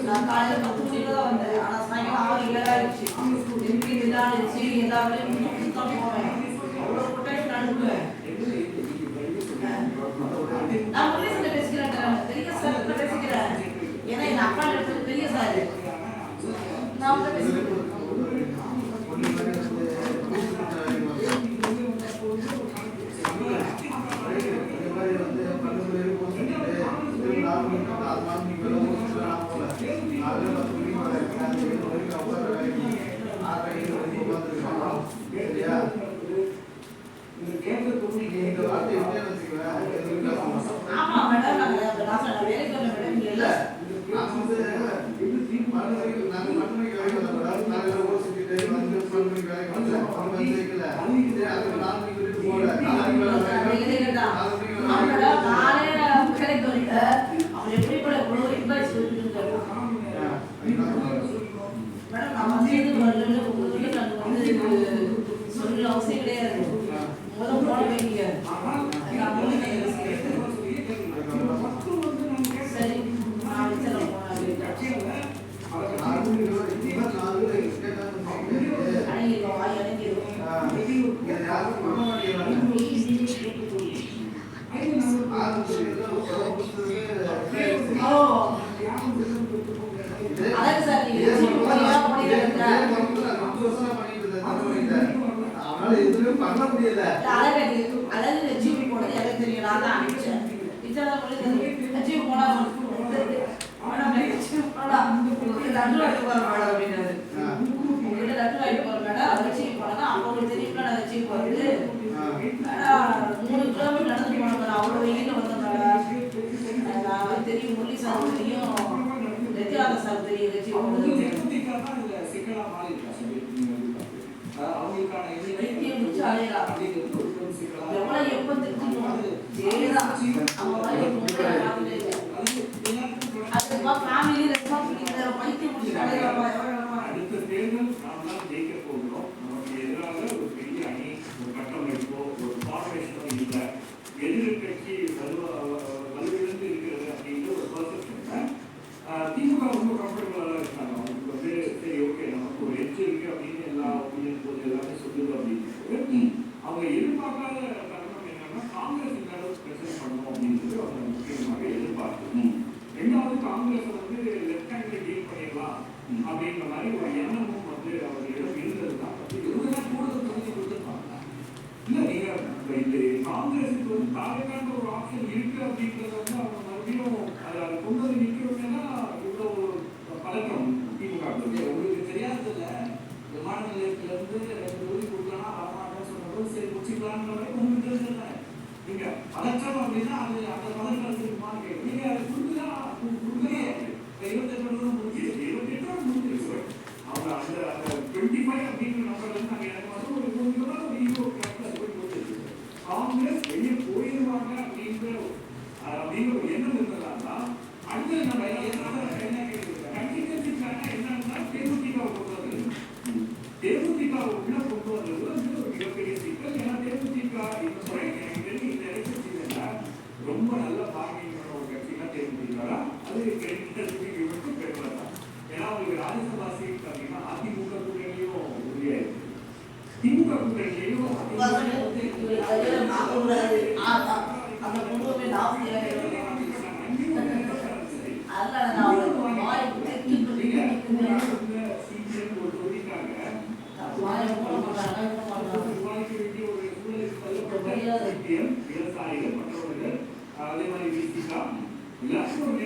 நான் காலையில 10 மணிக்கு தான் வந்தேன். ஆனா சாயங்காலம் 6 7 ஆயிடுச்சு. திருப்பி நிதானிச்சு எல்லா வேலையும் முடிச்சுட்டு தான் போவேன். அவ்வளோ கொட்டேஷன் அனுப்புவேன். நான் முரளிசார் பேசிக்கிறேன். பெரிய சார் பேசிக்கிறேன். ஏன்னா எங்க அப்பா எடுத்தது பெரிய சார். நான் வந்து பேசிக்கிறேன். ஆமா மேடம் நான் வேலை சொல்ல மேடம் இல்ல சொல்ல அவசியம் கிடையாது. முதல் போட வேண்டிய சரி நான் வச்சிடறேன் அதான் சார் அதாவது ஜிபி போனது எனக்கு தெரியும். நான் தான் அனுப்பிச்சேன். ஜிபி போனா லட்டு வாங்கிட்டு போறேன் மேடம் அப்படின்னாரு. உங்ககிட்ட லட்டு வாங்கிட்டு போறேன் மேடம் அதை வச்சு போனா அப்போ உங்களுக்கு தெரியுங்களா நான் வச்சு போறது 3 கிலோமீட்டர் நடந்து போனேன் மேடம். அவ்வளோ வெயில வந்தேன் மேடம். நான் தெரியும் முரளிசார் தெரியும் நித்யானந்த சார் தெரியும் வச்சு போனது எவ்வளவு எப்ப தெரிஞ்சுக்கணும் ஃபேமிலி ரெஸ்பான்சிபிலிட்டி பைத்தியம் முடிச்சு எதிர்கட்சி வலுவிழந்து இருக்கிறது அப்படின்ற ஒரு பர்செப்ஷன் திமுக ரொம்ப கம்ஃபர்டபுளாக இருக்காங்க. அவங்களுக்கு வந்து சரி ஓகே நமக்கு ஒரு எட்ஜ் இருக்கு அப்படின்னு எல்லா ஒப்பீனியன் போது எல்லாமே சொல்லுது அப்படின்னு அவங்க எதிர்பார்க்காத தருணம் என்னன்னா காங்கிரஸ் இந்த அளவுக்கு பிரச்சனை பண்ணணும் அப்படின்றது அவங்க முக்கியமாக எதிர்பார்க்கணும். ரெண்டாவது காங்கிரஸ் வந்து லெஃப்ட் ஹேண்ட்ல டீல் பண்ணிடலாம் அப்படின்ற மாதிரி ஒரு எண்ணமும் வந்து அவர்களிடம் இருந்தது தான். இவங்கதான் கூடுதல் தொகுதி கொடுத்துருப்பாங்க. இல்ல நீங்க இந்த காங்கிரஸுக்கு வந்து தாவேக்கான ஒரு ஆப்ஷன் இருக்கு அப்படின்றத வந்து அவங்க மறுபடியும் அதை கொண்டு வந்து நிற்கிறவங்கன்னா இவ்வளவு பழக்கம் திமுக உங்களுக்கு தெரியாது இல்ல. விமான நிலையத்துல இருந்து 2 தொகுதி கொடுக்கலாம் வரமாட்டேன்னு சொன்னபோது சரி முடிச்சுக்கலான்ற மாதிரி உங்களுக்கு தெரிஞ்சது. நீங்க பதற்றம் அப்படின்னா அது அந்த பதற்றம் இருக்குமான்னு கேட்கும். நீங்க அதை கொடுக்கலாம் கொடுக்கலையே 28 முடிஞ்சு 28 முடிஞ்சிருக்கு. அவங்க அந்த 25 அப்படிங்கிற நம்பர்ல இருந்து நாங்க எனக்கு வந்து ஒரு 3 ஒரு ஈகோ காங்கிரஸ் வெளியே போயிடுவாங்க அப்படின்ற ஒரு எண்ணம் இருந்ததா அடுத்தது நம்ம என்ன கேட்கிறோம் என்னன்னா தேமுதிக கொண்டு வந்தது. தேமுதிக உள்ள கொண்டு வந்தது வந்து ஒரு மிகப்பெரிய சிக்கல். ஏன்னா தேமுதிக இந்த முறை எனக்கு தெரிஞ்சு இந்த எலெக்ஷன் ரொம்ப நல்ல பார்க்கிங் பண்ண ஒரு கட்சினா தேமுதிக அது மட்டும் பெருமை தான். ஏன்னா அவங்களுக்கு ராஜ்யசபா சீட் பார்த்தீங்கன்னா அதிமுக கூட்டணியும் உறுதியா இருக்கு. திமுக கூட்டணியிலையும் விவசாயிகள் மற்றவர்கள் அதே மாதிரி விசிகா எல்லாருக்கும் ஒரு